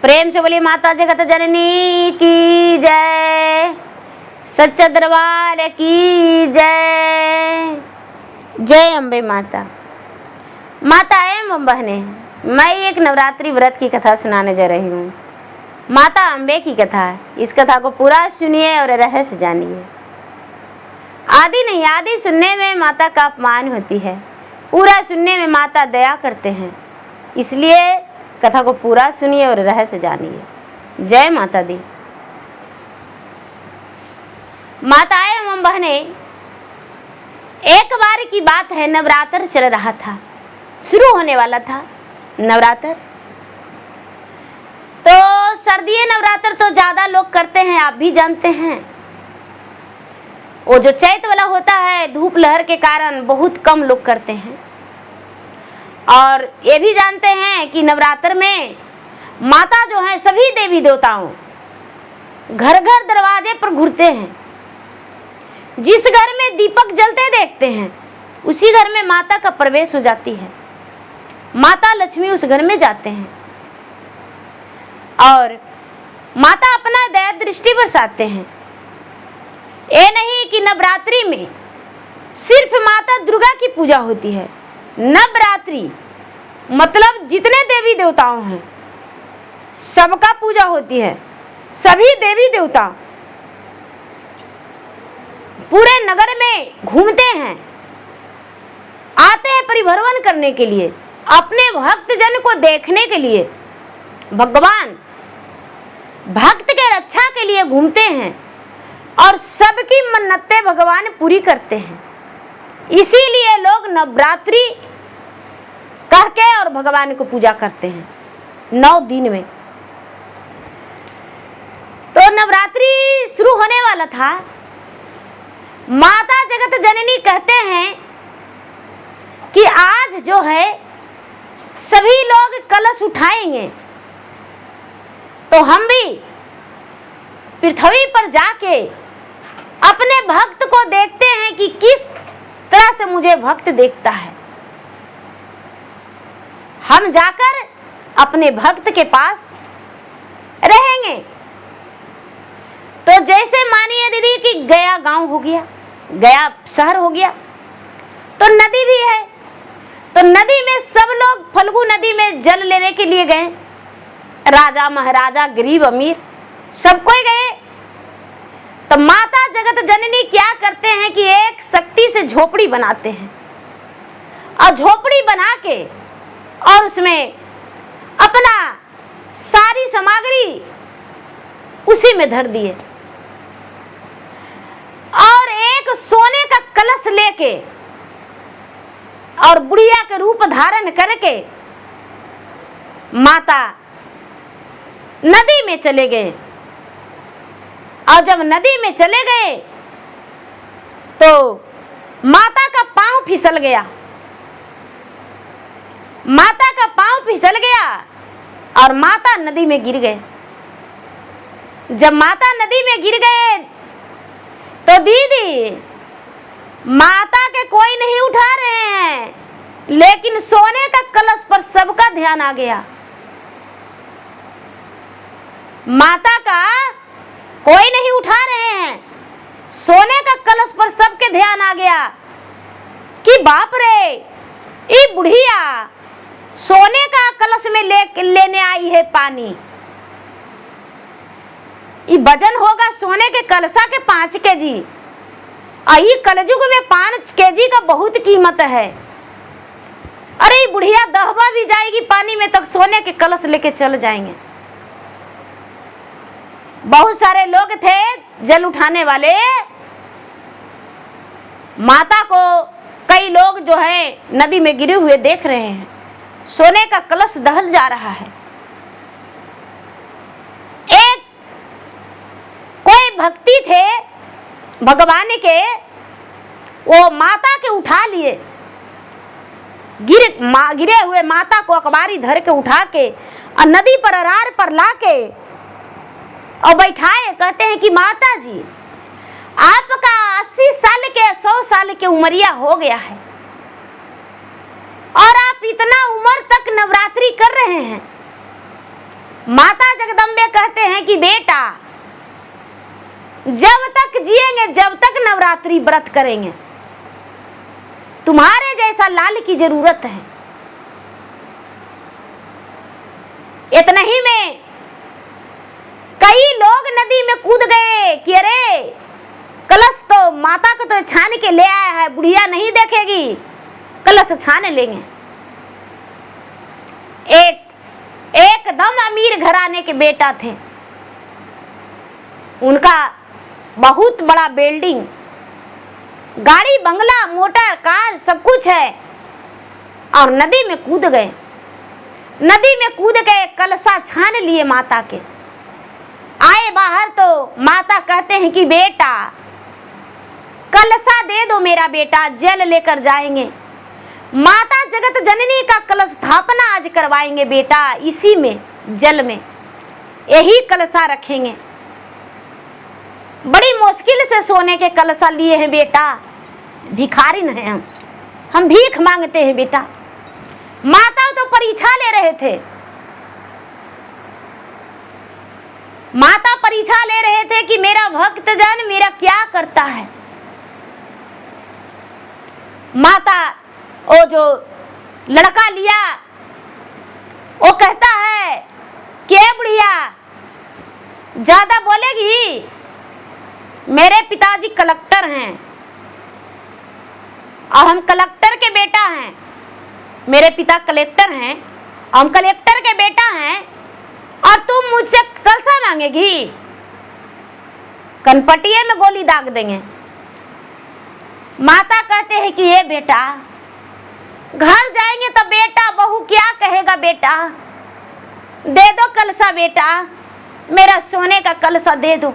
प्रेम से बोलिए माता जगत जननी की जय, सच्चा दरबार की जय। जय अम्बे माता। माता एवं बहने, मैं एक नवरात्रि व्रत की कथा सुनाने जा रही हूँ। माता अम्बे की कथा है। इस कथा को पूरा सुनिए और रहस्य जानिए। आदि नहीं, आदि सुनने में माता का अपमान होती है, पूरा सुनने में माता दया करते हैं। इसलिए कथा को पूरा सुनिए और रहस्य जानिए। जय माता दी। माताएं एवं बहने, एक बार की बात है, नवरात्र चल रहा था, शुरू होने वाला था नवरात्र। तो सर्दीय नवरात्र तो ज्यादा लोग करते हैं, आप भी जानते हैं। वो जो चैत वाला होता है, धूप लहर के कारण बहुत कम लोग करते हैं। और ये भी जानते हैं कि नवरात्र में माता जो है सभी देवी देवताओं घर घर दरवाजे पर घूरते हैं। जिस घर में दीपक जलते देखते हैं उसी घर में माता का प्रवेश हो जाती है। माता लक्ष्मी उस घर में जाते हैं और माता अपना दया दृष्टि बरसाते हैं। ये नहीं कि नवरात्रि में सिर्फ माता दुर्गा की पूजा होती है। नवरात्रि मतलब जितने देवी देवताओं हैं सबका पूजा होती है। सभी देवी देवता पूरे नगर में घूमते हैं, आते हैं परिभ्रमण करने के लिए, अपने भक्त जन को देखने के लिए। भगवान भक्त के रक्षा के लिए घूमते हैं और सबकी मन्नतें भगवान पूरी करते हैं। इसीलिए लोग नवरात्रि कह के और भगवान को पूजा करते हैं 9 दिन में। तो नवरात्रि शुरू होने वाला था। माता जगत जननी कहते हैं कि आज जो है सभी लोग कलश उठाएंगे, तो हम भी पृथ्वी पर जाके अपने भक्त को देखते हैं कि किस तरह से मुझे भक्त देखता है। हम जाकर अपने भक्त के पास रहेंगे। तो जैसे मानिए दीदी कि गया गांव हो गया, गया शहर हो गया, तो नदी भी है। तो नदी में सब लोग फल्गु नदी में जल लेने के लिए गए। राजा महाराजा गरीब अमीर सब कोई गए। तो माता जगत जननी क्या करते हैं कि एक शक्ति से झोपड़ी बनाते हैं और झोपड़ी बना के और उसमें अपना सारी सामग्री उसी में धर दिए और एक सोने का कलश लेके और बुढ़िया के रूप धारण करके माता नदी में चले गए। और जब नदी में चले गए तो माता का पांव फिसल गया। माता का पांव फिसल गया और माता नदी में गिर गए। जब माता नदी में गिर गए तो दीदी माता के कोई नहीं उठा रहे हैं, लेकिन सोने का कलश पर सबका ध्यान आ गया। माता का कोई नहीं उठा रहे हैं, सोने का कलश पर सबके ध्यान आ गया कि बाप रे, ये बुढ़िया सोने का कलश में लेने आई है पानी। ये वजन होगा सोने के कलशा के 5 केजी। आई कलयुग में 5 केजी का बहुत कीमत है। अरे ये बुढ़िया दहबा भी जाएगी पानी में तो सोने के कलश लेके चल जाएंगे। बहुत सारे लोग थे जल उठाने वाले। माता को कई लोग जो है नदी में गिरे हुए देख रहे हैं। सोने का कलश दहल जा रहा है। एक कोई भक्ति थे भगवान के, वो माता के उठा लिए। गिरे हुए माता को अखबारी धर के उठा के और नदी पर अरार पर लाके और बैठाए। कहते हैं कि माता जी, आपका 80 साल के 100 साल के उमरिया हो गया है और आप इतना उम्र तक नवरात्रि कर रहे हैं। माता जगदम्बे कहते हैं कि बेटा जब तक जिएंगे, जब तक नवरात्रि व्रत करेंगे, तुम्हारे जैसा लाल की जरूरत है। इतना ही में कई लोग नदी में कूद गए कि अरे कलश तो माता को तो छान के ले आया है, बुढ़िया नहीं देखेगी, कलश छान लेंगे। एकदम अमीर घराने के बेटा थे, उनका बहुत बड़ा बिल्डिंग, गाड़ी बंगला मोटर कार सब कुछ है, और नदी में कूद गए। नदी में कूद गए, कलशा छान लिए माता के। आए बाहर तो माता कहते हैं कि बेटा कलशा दे दो मेरा बेटा, जल लेकर जाएंगे। माता जगत जननी का कलश स्थापना आज करवाएंगे बेटा, इसी में जल में यही कलशा रखेंगे। बड़ी मुश्किल से सोने के कलशा लिए हैं बेटा, भिखारी न हैं हम भीख मांगते हैं बेटा। माता तो परीक्षा ले रहे थे, माता परीक्षा ले रहे थे कि मेरा भक्तजन मेरा क्या करता है। माता वो जो लड़का लिया वो कहता है कि बुढ़िया ज्यादा बोलेगी, मेरे पिताजी कलेक्टर हैं और हम कलेक्टर के बेटा हैं, मेरे पिता कलेक्टर हैं और हम कलेक्टर के बेटा हैं, और तुम मुझसे कलशा मांगेगी, कनपटिए में गोली दाग देंगे। माता कहते हैं कि ये बेटा घर जाएंगे तो बेटा बहू क्या कहेगा, बेटा दे दो कलशा, बेटा मेरा सोने का कलशा दे दो।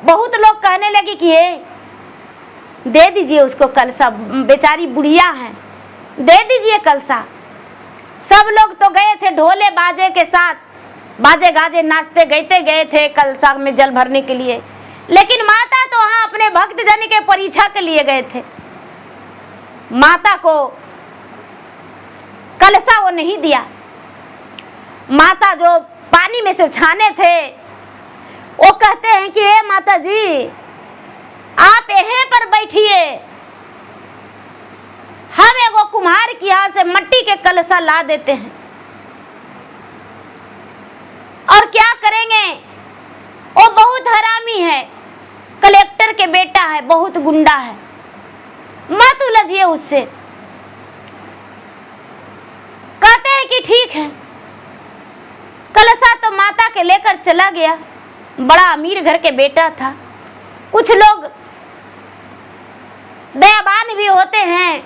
बहुत लोग कहने लगे कि ये दे दीजिए उसको कलशा, बेचारी बुढ़िया है, दे दीजिए कलशा। सब लोग तो गए थे ढोले बाजे के साथ, बाजे गाजे नाचते गाते गए थे कलशा में जल भरने के लिए, लेकिन माता तो वहां अपने भक्त जन के परीक्षा के लिए गए थे। माता को कलशा वो नहीं दिया। माता जो पानी में से छाने थे वो कहते हैं कि ए माता जी आप यहीं पर बैठिए, हम एगो कुम्हार के यहाँ से मट्टी के कलशा ला देते हैं। और क्या करेंगे, वो बहुत हरामी है, कलेक्टर के बेटा है, बहुत गुंडा है, मत उलझिए उससे। कहते हैं कि ठीक है। कलशा तो माता के लेकर चला गया, बड़ा अमीर घर के बेटा था। कुछ लोग दयावान भी होते हैं,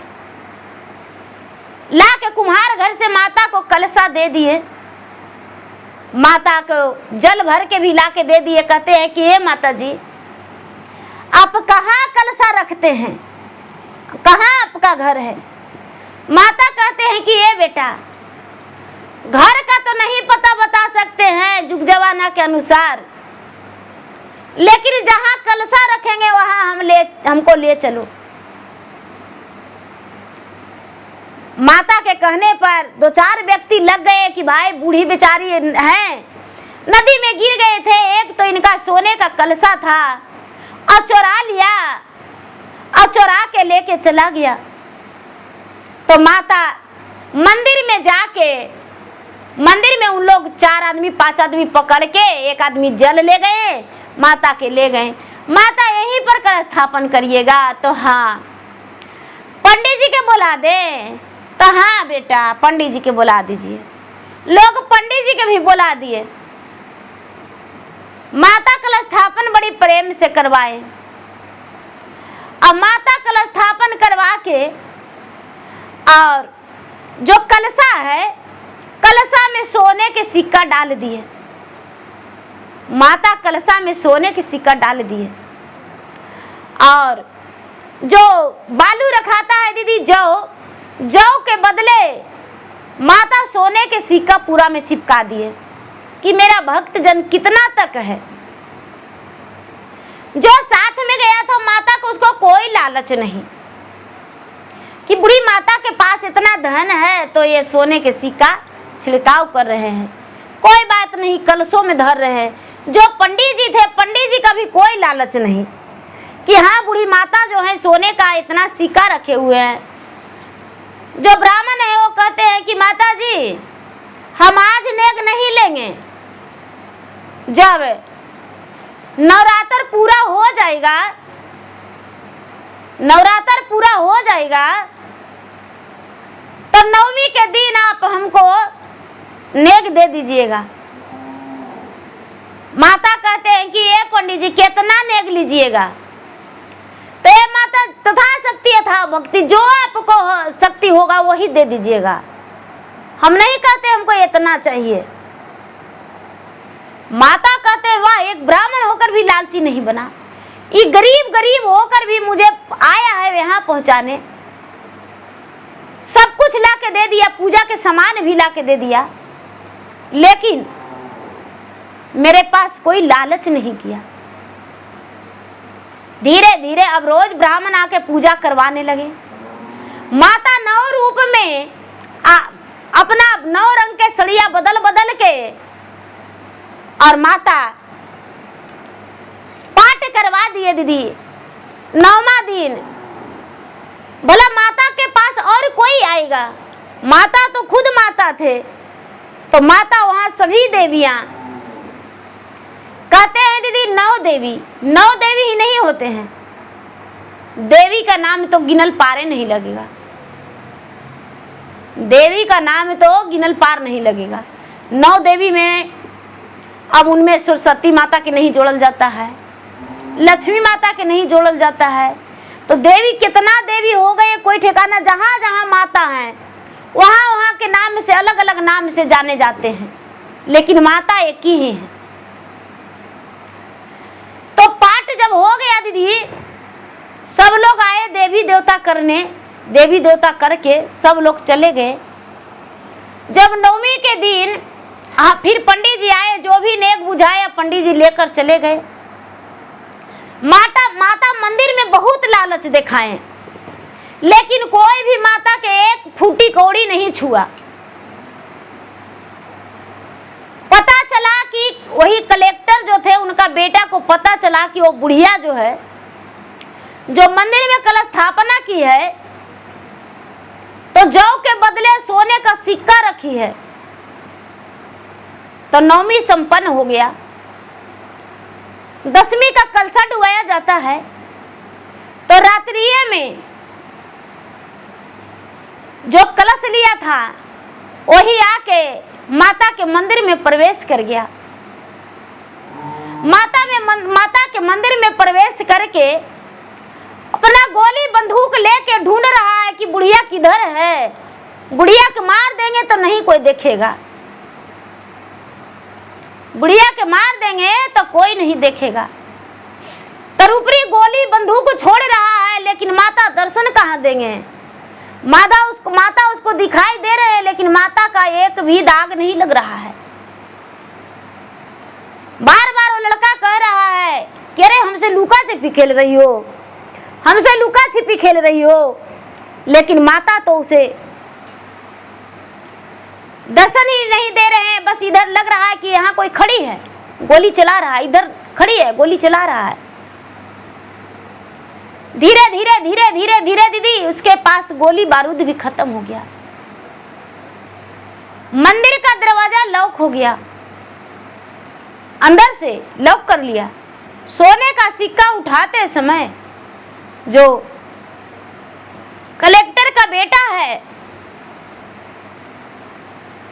ला के कुम्हार घर से माता को कलशा दे दिए, माता को जल भर के भी ला के दे दिए। कहते हैं कि ये माता जी आप कहाँ कलशा रखते हैं, कहाँ आपका घर है। माता कहते हैं कि ये बेटा घर का तो नहीं पता बता सकते हैं जुग जमाना के अनुसार, लेकिन जहाँ कलशा रखेंगे वहाँ हमको ले चलो। माता के कहने पर दो चार व्यक्ति लग गए कि भाई बूढ़ी बेचारी हैं, नदी में गिर गए थे, एक तो इनका सोने का कलशा था और चुरा लिया और चुरा के लेके चला गया। तो माता मंदिर में जाके, मंदिर में उन लोग 4 आदमी 5 आदमी पकड़ के एक आदमी जल ले गए, माता के ले गए। माता यहीं पर कलश स्थापन करिएगा। तो हाँ पंडित जी के बुला दे, तो हाँ बेटा पंडित जी के बुला दीजिए। लोग पंडित जी के भी बुला दिए। माता कलश स्थापन बड़ी प्रेम से करवाए। अब माता कलश स्थापन करवा के और जो कलशा है, कलशा में सोने के सिक्का डाल दिए। माता कलशा में सोने के सिक्का डाल दिए। और जो बालू रखाता है दीदी, जौ के बदले माता सोने के सिक्का पूरा में चिपका दिए कि मेरा भक्त जन कितना तक है। जो साथ में गया था माता को, उसको कोई लालच नहीं कि बुढ़ी माता के पास इतना धन है तो ये सोने के सिक्का छिड़काव कर रहे हैं, कोई बात नहीं, कलशों में धर रहे हैं। जो पंडित जी थे, पंडित जी का भी कोई लालच नहीं कि हाँ बूढ़ी माता जो है सोने का इतना सिक्का रखे हुए हैं। जो ब्राह्मण है वो कहते हैं कि माता जी हम आज नेग नहीं लेंगे, जब नवरात्र पूरा हो जाएगा, नवरात्र पूरा हो जाएगा तो नवमी के दिन आप हमको नेग दे दीजिएगा। माता कहते हैं कि ये पंडित जी कितना नेग लीजिएगा? तो ये माता तथा शक्ति यथा भक्ति, जो आपको शक्ति होगा वही दे दीजिएगा, हम नहीं कहते हमको इतना चाहिए। माता कहते हैं वाह, एक ब्राह्मण होकर भी लालची नहीं बना, ये गरीब होकर भी मुझे आया है यहाँ पहुँचाने, सब कुछ ला के दे दिया, पूजा के सामान भी ला के दे दिया, लेकिन मेरे पास कोई लालच नहीं किया। धीरे धीरे अब रोज ब्राह्मण आके पूजा करवाने लगे। माता नौ रूप में अपना 9 रंग के सड़िया बदल बदल के और माता पाठ करवा दिए दीदी। 9वां दिन भला माता के पास और कोई आएगा? माता तो खुद माता थे, तो माता वहां सभी देवियां कहते हैं दीदी 9 देवी, 9 देवी ही नहीं होते हैं, देवी का नाम तो गिनल पारे नहीं लगेगा, देवी का नाम तो गिनल पार नहीं लगेगा। 9 देवी में अब उनमें सरस्वती माता के नहीं जोड़ल जाता है, लक्ष्मी माता के नहीं जोड़ल जाता है, तो देवी कितना देवी हो गए कोई ठिकाना। जहाँ जहाँ माता हैं वहाँ वहाँ के नाम से अलग अलग नाम से जाने जाते हैं, लेकिन माता एक ही है। तो पाठ जब हो गया दीदी, सब लोग आए देवी देवता करने, देवी देवता करके सब लोग चले गए। जब नवमी के दिन फिर पंडित जी आए, जो भी नेक बुझाया पंडित जी लेकर चले गए। माता मंदिर में बहुत लालच दिखाए, लेकिन कोई भी माता के एक फूटी कौड़ी नहीं छुआ। पता चला कि वही कलेक्टर जो थे उनका बेटा को पता चला कि वो बुढ़िया जो है, जो मंदिर में कलश स्थापना की है, तो जौ के बदले सोने का सिक्का रखी है। तो नवमी संपन्न हो गया, 10वीं का कलशा डुबाया जाता है। तो रात्रिये में जो कलश लिया था वही आके माता के मंदिर में प्रवेश कर गया। माता के मंदिर में प्रवेश करके अपना गोली बंदूक लेके ढूंढ रहा है कि बुढ़िया किधर है, बुढ़िया के मार देंगे तो नहीं कोई देखेगा, बुढ़िया के मार देंगे तो कोई नहीं देखेगा। तरुपरी गोली बंदूक छोड़ रहा है, लेकिन माता दर्शन कहाँ देंगे? माता उसको दिखाई दे रहे हैं, लेकिन माता का एक भी दाग नहीं लग रहा है। बार बार वो लड़का कह रहा है कि अरे हमसे लुका छिपी खेल रही हो, हमसे लुका छिपी खेल रही हो, लेकिन माता तो उसे दर्शन ही नहीं दे रहे हैं। बस इधर लग रहा है कि यहाँ कोई खड़ी है, गोली चला रहा है, इधर खड़ी है, गोली चला रहा है। धीरे धीरे धीरे धीरे धीरे दीदी उसके पास गोली बारूद भी खत्म हो गया। मंदिर का दरवाजा लॉक हो गया, अंदर से लॉक कर लिया। सोने का सिक्का उठाते समय जो कलेक्टर का बेटा है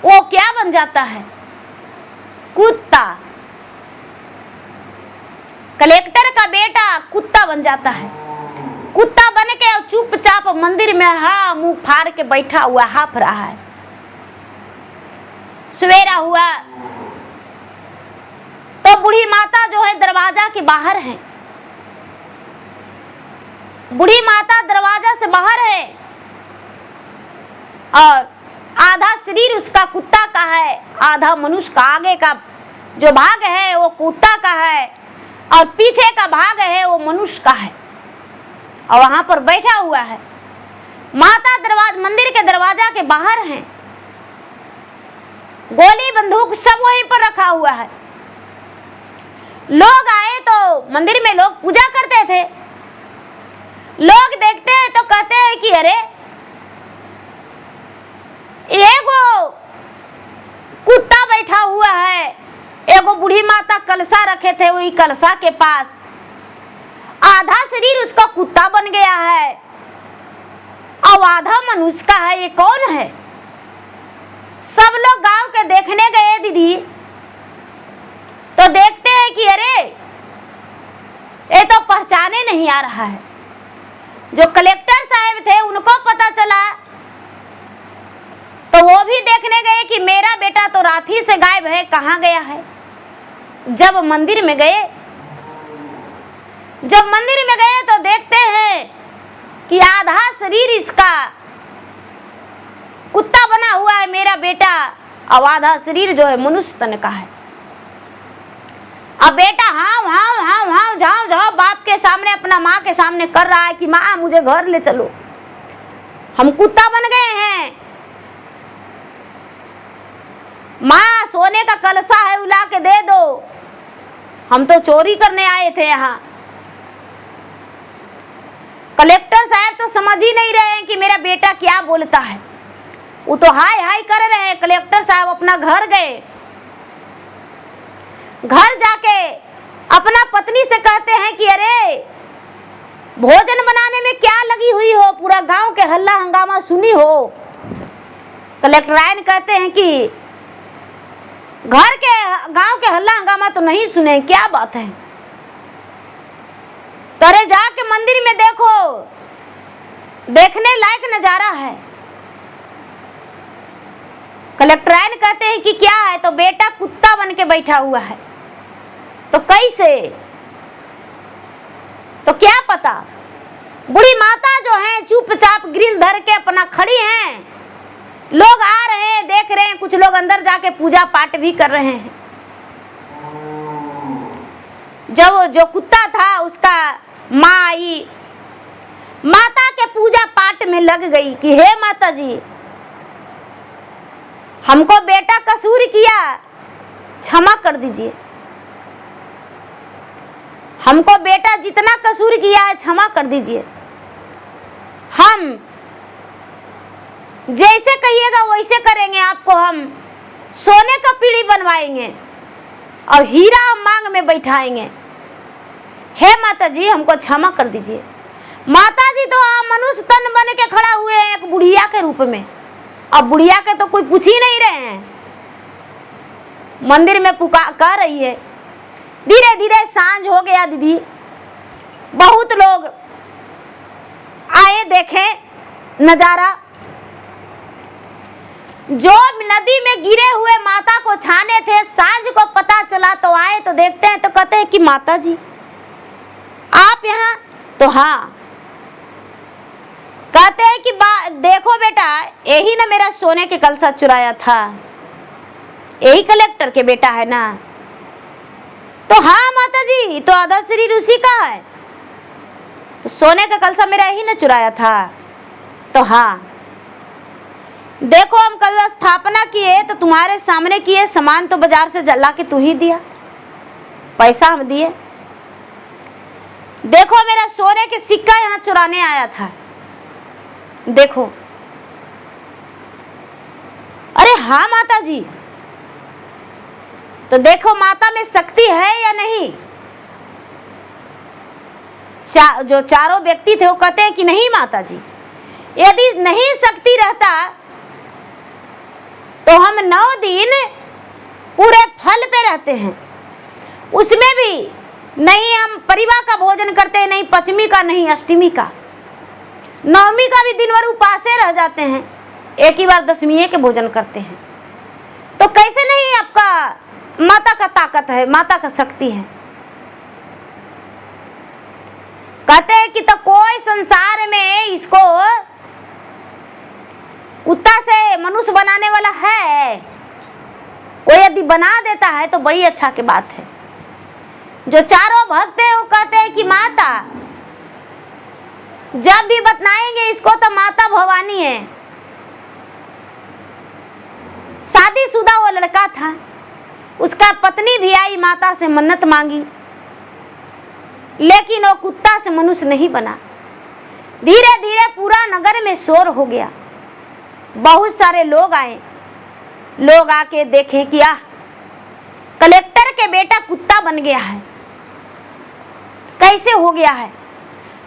वो क्या बन जाता है? कुत्ता। कलेक्टर का बेटा कुत्ता बन जाता है। कुत्ता बन के चुपचाप मंदिर में मुंह फाड़ के बैठा हुआ हाफ रहा है। सवेरा हुआ तो बूढ़ी माता जो है दरवाजा के बाहर है। बूढ़ी माता दरवाजा से बाहर है और आधा शरीर उसका कुत्ता का है, आधा मनुष्य का। आगे का जो भाग है वो कुत्ता का है और पीछे का भाग है वो मनुष्य का है, और वहां पर बैठा हुआ है। माता मंदिर के दरवाजा के बाहर हैं। गोली बंदूक सब वहीं पर रखा हुआ है। लोग आए तो मंदिर में लोग पूजा करते थे, लोग देखते हैं तो कहते हैं कि अरे एगो कुत्ता बैठा हुआ है, एगो बूढ़ी माता कलशा रखे थे, वही कलशा के पास आधा शरीर उसका कुत्ता बन गया है और आधा मनुष्य का है, ये कौन है? सब लोग गांव के देखने गए दीदी, तो देखते हैं कि अरे ये तो पहचाने नहीं आ रहा है। जो कलेक्टर साहब थे उनको पता चला तो वो भी देखने गए कि मेरा बेटा तो रात ही से गायब है, कहाँ गया है। जब मंदिर में गए तो देखते हैं कि आधा शरीर इसका कुत्ता बना हुआ है मेरा बेटा, और आधा शरीर जो है मनुष्य तन का है। अब बेटा हाँ हाँ हाँ हाँ जाओ जाओ बाप के सामने, अपना माँ के सामने कर रहा है कि माँ मुझे घर ले चलो, हम कुत्ता बन गए हैं। माँ सोने का कलशा है उला के दे दो, हम तो चोरी करने आए थे यहाँ। कलेक्टर साहब तो समझ ही नहीं रहे हैं कि मेरा बेटा क्या बोलता है, वो तो हाय हाय कर रहे हैं। कलेक्टर साहब अपना घर गए, घर जाके अपना पत्नी से कहते हैं कि अरे भोजन बनाने में क्या लगी हुई हो, पूरा गांव के हल्ला हंगामा सुनी हो। कलेक्टराइन कहते हैं कि गांव के हल्ला हंगामा तो नहीं सुने, क्या बात है? तरे जाके मंदिर में देखो, देखने लायक नजारा है। कलेक्टराइन कहते हैं कि क्या है, तो बेटा कुत्ता बन के बैठा हुआ है। तो कैसे? तो क्या पता। बूढ़ी माता जो है चुपचाप ग्रिल धर के अपना खड़ी हैं, लोग आ रहे हैं, देख रहे हैं, कुछ लोग अंदर जाके पूजा पाठ भी कर रहे हैं। जब जो कुत्ता था उसका माँ आई, माता के पूजा पाठ में लग गई कि हे माता जी, हमको बेटा कसूर किया, क्षमा कर दीजिए, हमको बेटा जितना कसूर किया है क्षमा कर दीजिए, हम जैसे कहिएगा वैसे करेंगे, आपको हम सोने का पीढ़ी बनवाएंगे और हीरा मांग में बैठाएंगे। हे माता जी हमको क्षमा कर दीजिए। माता जी तो मनुष्य तन बन के खड़ा हुए हैं एक बुढ़िया के रूप में, अब बुढ़िया के तो कोई पूछ ही नहीं रहे हैं। मंदिर में पुकार कर रही है। धीरे धीरे सांझ हो गया दीदी, बहुत लोग आए देखे नजारा। जो नदी में गिरे हुए माता को छाने थे, सांझ को पता चला तो आए, तो देखते हैं तो कहते हैं कि माता जी आप यहाँ? तो हाँ। कहते हैं कि देखो बेटा, यही ना मेरा सोने के कलशा चुराया था, यही कलेक्टर के बेटा है ना? तो हाँ माता जी, तो आधा शरीर उसी का है, तो सोने का कलशा मेरा यही ना चुराया था? तो हाँ। देखो हम कल स्थापना किए तो तुम्हारे सामने किए, सामान तो बाजार से जला के तू ही दिया, पैसा हम दिए। देखो मेरा सोने के सिक्का यहाँ चुराने आया था, देखो। अरे हाँ माता जी, तो देखो माता में शक्ति है या नहीं? जो चारों व्यक्ति थे वो कहते हैं कि नहीं माता जी, यदि नहीं शक्ति रहता तो हम 9 दिन पूरे फल पे रहते हैं, उसमें भी नहीं हम परिवार का भोजन करते हैं, नहीं पंचमी का, नहीं अष्टमी का, नवमी का भी दिन भर उपासे रह जाते हैं, एक ही बार दशमी के भोजन करते हैं। तो कैसे नहीं आपका माता का ताकत है, माता का शक्ति है? कहते हैं कि तो कोई संसार में इसको कुत्ता से मनुष्य बनाने वाला है? कोई यदि बना देता है तो बड़ी अच्छा की बात है। जो चारों भक्त है वो कहते हैं कि माता, जब भी बतलाएंगे इसको तो माता भवानी है, शादीशुदा वो लड़का था, उसका पत्नी भी आई माता से मन्नत मांगी, लेकिन वो कुत्ता से मनुष्य नहीं बना। धीरे धीरे पूरा नगर में शोर हो गया। बहुत सारे लोग आए, लोग आके देखे कि कलेक्टर के बेटा कुत्ता बन गया है, कैसे हो गया है।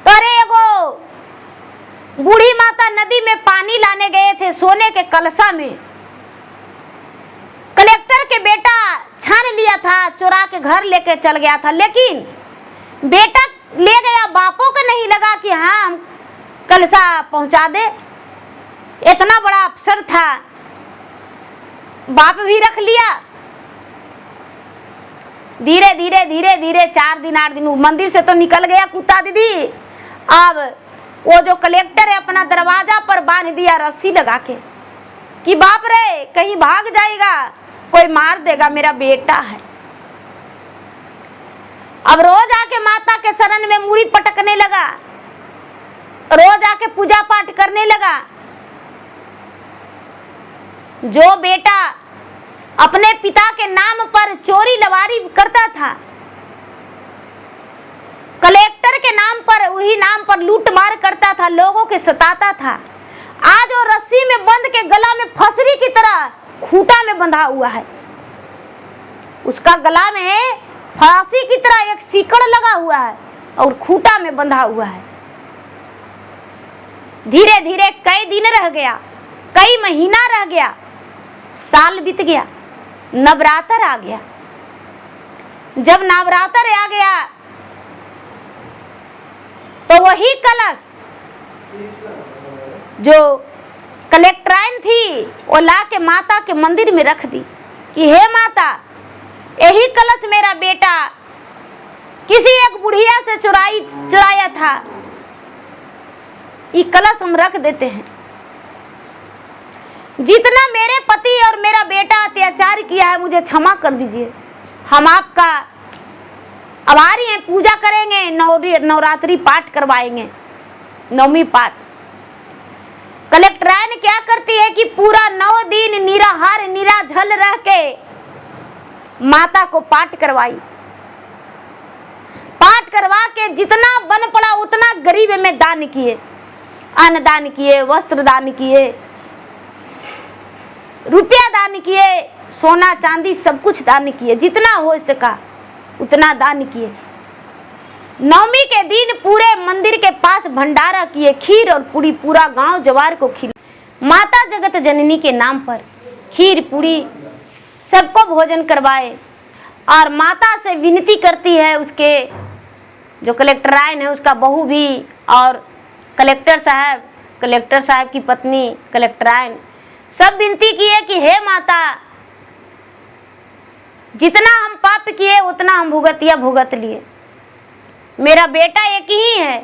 तो अरे एगो बूढ़ी माता नदी में पानी लाने गए थे सोने के कलशा में, कलेक्टर के बेटा छान लिया था, चुरा के घर लेके चल गया था, लेकिन बेटा ले गया, बापों को नहीं लगा कि हाँ हम कलशा पहुंचा दे। इतना बड़ा अफसर था, बाप भी रख लिया। धीरे धीरे धीरे धीरे 4 दिन 8 दिन मंदिर से तो निकल गया कुत्ता दीदी। अब वो जो कलेक्टर है अपना दरवाजा पर बांध दिया रस्सी लगा के कि बाप रे कहीं भाग जाएगा, कोई मार देगा, मेरा बेटा है। अब रोज आके माता के शरण में मूड़ी पटकने लगा, रोज आके पूजा पाठ करने लगा। जो बेटा अपने पिता के नाम पर चोरी लवारी करता था, कलेक्टर के नाम पर, वही नाम पर लूट मार करता था, लोगों के सताता था, आज वो रस्सी में बंध के गला में फसरी की तरह खूंटा में बंधा हुआ है। उसका गला में फांसी की तरह एक सीकड़ लगा हुआ है और खूंटा में बंधा हुआ है। धीरे धीरे कई दिन रह गया, कई महीना रह गया, साल बीत गया, नवरात्र आ गया। जब नवरात्र आ गया तो वही कलश जो कलेक्टराइन थी वो ला के माता के मंदिर में रख दी कि हे माता, यही कलश मेरा बेटा किसी एक बुढ़िया से चुराया था, ये कलश हम रख देते हैं। जितना मेरे पति और मेरा बेटा अत्याचार किया है मुझे क्षमा कर दीजिए, हम आपका आभारी हैं, पूजा करेंगे, नवरात्रि पाठ करवाएंगे, नवमी पाठ। कलेक्टराइन क्या करती है कि पूरा 9 दिन निराहार निराझल रह के माता को पाठ करवाई। पाठ करवा के जितना बन पड़ा उतना गरीब में दान किए, अन्न दान किए, वस्त्र दान किए, रुपया दान किए, सोना चांदी सब कुछ दान किए, जितना हो सका उतना दान किए। नवमी के दिन पूरे मंदिर के पास भंडारा किए, खीर और पूरी, पूरा गांव जवार को खिला। माता जगत जननी के नाम पर खीर पूरी सबको भोजन करवाए और माता से विनती करती है, उसके जो कलेक्टराइन है उसका बहू भी और कलेक्टर साहब की पत्नी कलेक्टराइन सब विनती किए कि हे माता, जितना हम पाप किए उतना हम भुगत लिए। मेरा बेटा एक ही है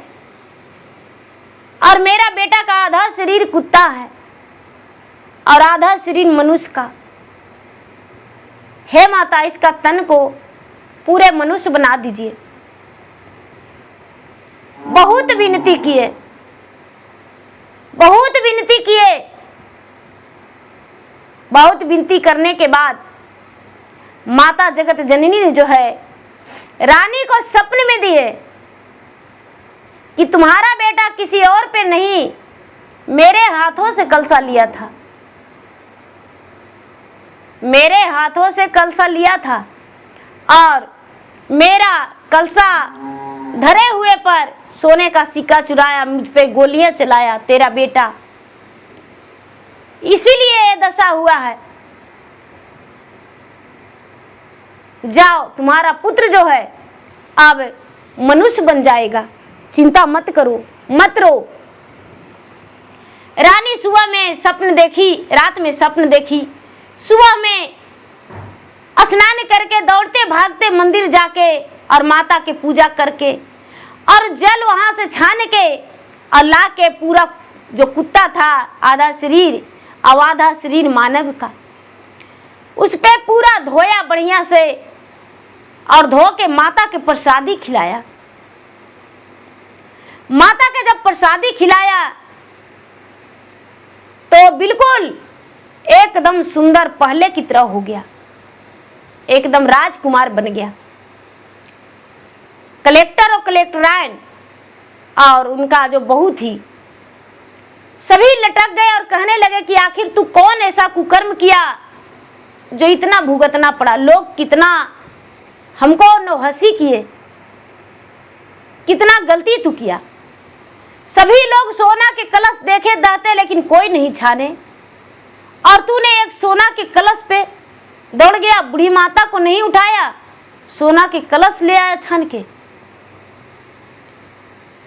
और मेरा बेटा का आधा शरीर कुत्ता है और आधा शरीर मनुष्य का। हे माता, इसका तन को पूरे मनुष्य बना दीजिए। बहुत विनती किए, बहुत विनती किए। बहुत विनती करने के बाद माता जगत जननी ने जो है रानी को सपने में दिए कि तुम्हारा बेटा किसी और पे नहीं, मेरे हाथों से कलसा लिया था, मेरे हाथों से कलसा लिया था और मेरा कलसा धरे हुए पर सोने का सिक्का चुराया, मुझ पे गोलियां चलाया तेरा बेटा, इसीलिए ये दशा हुआ है। जाओ, तुम्हारा पुत्र जो है अब मनुष्य बन जाएगा, चिंता मत करो, मत रो। रानी सुबह में सपन देखी, रात में सपन देखी, सुबह में स्नान करके दौड़ते भागते मंदिर जाके और माता के पूजा करके और जल वहां से छान के और ला के पूरा जो कुत्ता था आधा शरीर और आधा शरीर मानव का, उस पे पूरा धोया बढ़िया से और धो के माता के प्रसादी खिलाया। माता के जब प्रसादी खिलाया तो बिल्कुल एकदम सुंदर पहले की तरह हो गया, एकदम राजकुमार बन गया। कलेक्टर और कलेक्टराइन और उनका जो बहू थी सभी लटक गए और कहने लगे कि आखिर तू कौन ऐसा कुकर्म किया जो इतना भुगतना पड़ा। लोग कितना हमको नौहसी किए, कितना गलती तू किया। सभी लोग सोना के कलश देखे दाते लेकिन कोई नहीं छाने, और तूने एक सोना के कलश पे दौड़ गया, बूढ़ी माता को नहीं उठाया, सोना के कलश ले आया छान के।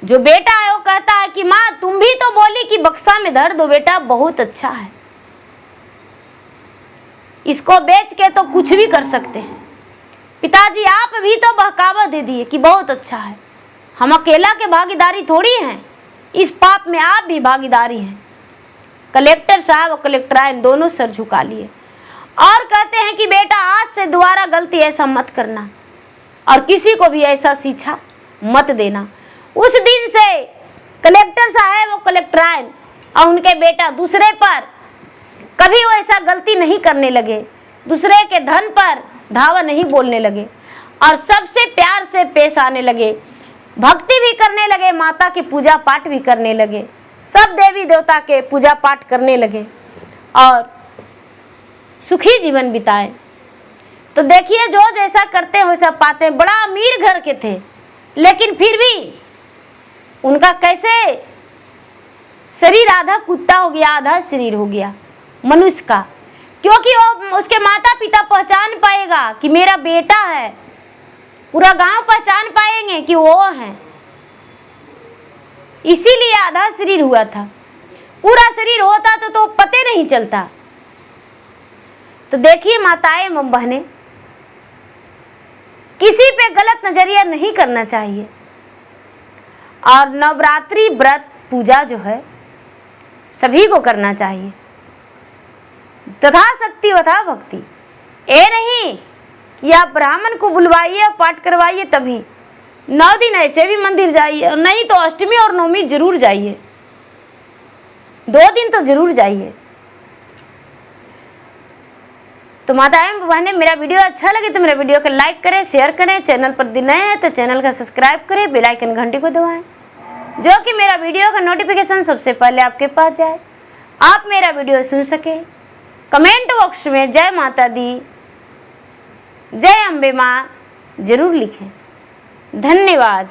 जो बेटा है वो कहता है कि माँ तुम भी तो बोली कि बक्सा में धर दो बेटा, बहुत अच्छा है, इसको बेच के तो कुछ भी कर सकते हैं। पिताजी आप भी तो बहकावा दे दिए कि बहुत अच्छा है, हम अकेला के भागीदारी थोड़ी हैं, इस पाप में आप भी भागीदारी हैं। कलेक्टर साहब और कलेक्टराइन दोनों सर झुका लिए और कहते हैं कि बेटा आज से दोबारा गलती ऐसा मत करना और किसी को भी ऐसा शिक्षा मत देना। उस दिन से कलेक्टर साहब और कलेक्टराइन और उनके बेटा दूसरे पर कभी वो ऐसा गलती नहीं करने लगे, दूसरे के धन पर धावा नहीं बोलने लगे और सबसे प्यार से पेश आने लगे, भक्ति भी करने लगे, माता के पूजा पाठ भी करने लगे, सब देवी देवता के पूजा पाठ करने लगे और सुखी जीवन बिताए। तो देखिए जो जैसा करते हैं वैसा पाते हैं। बड़ा अमीर घर के थे लेकिन फिर भी उनका कैसे शरीर आधा कुत्ता हो गया, आधा शरीर हो गया मनुष्य का, क्योंकि वो उसके माता पिता पहचान पाएगा कि मेरा बेटा है, पूरा गांव पहचान पाएंगे कि वो है, इसीलिए आधा शरीर हुआ था। पूरा शरीर होता तो पते नहीं चलता। तो देखिए माताएं एवं बहनें, किसी पे गलत नजरिया नहीं करना चाहिए और नवरात्रि व्रत पूजा जो है सभी को करना चाहिए, तथा शक्ति तथा भक्ति। ये नहीं कि आप ब्राह्मण को बुलवाइए और पाठ करवाइए तभी, 9 दिन ऐसे भी मंदिर जाइए, नहीं तो अष्टमी और नवमी जरूर जाइए, 2 दिन तो जरूर जाइए। तो माताएं बहनें, मेरा वीडियो अच्छा लगे तो मेरा वीडियो को लाइक करें, शेयर करें, चैनल पर नए हैं तो चैनल का सब्सक्राइब करें, बेल आइकन घंटी को दबाएं जो कि मेरा वीडियो का नोटिफिकेशन सबसे पहले आपके पास जाए, आप मेरा वीडियो सुन सके। कमेंट बॉक्स में जय माता दी, जय अम्बे माँ जरूर लिखें। धन्यवाद।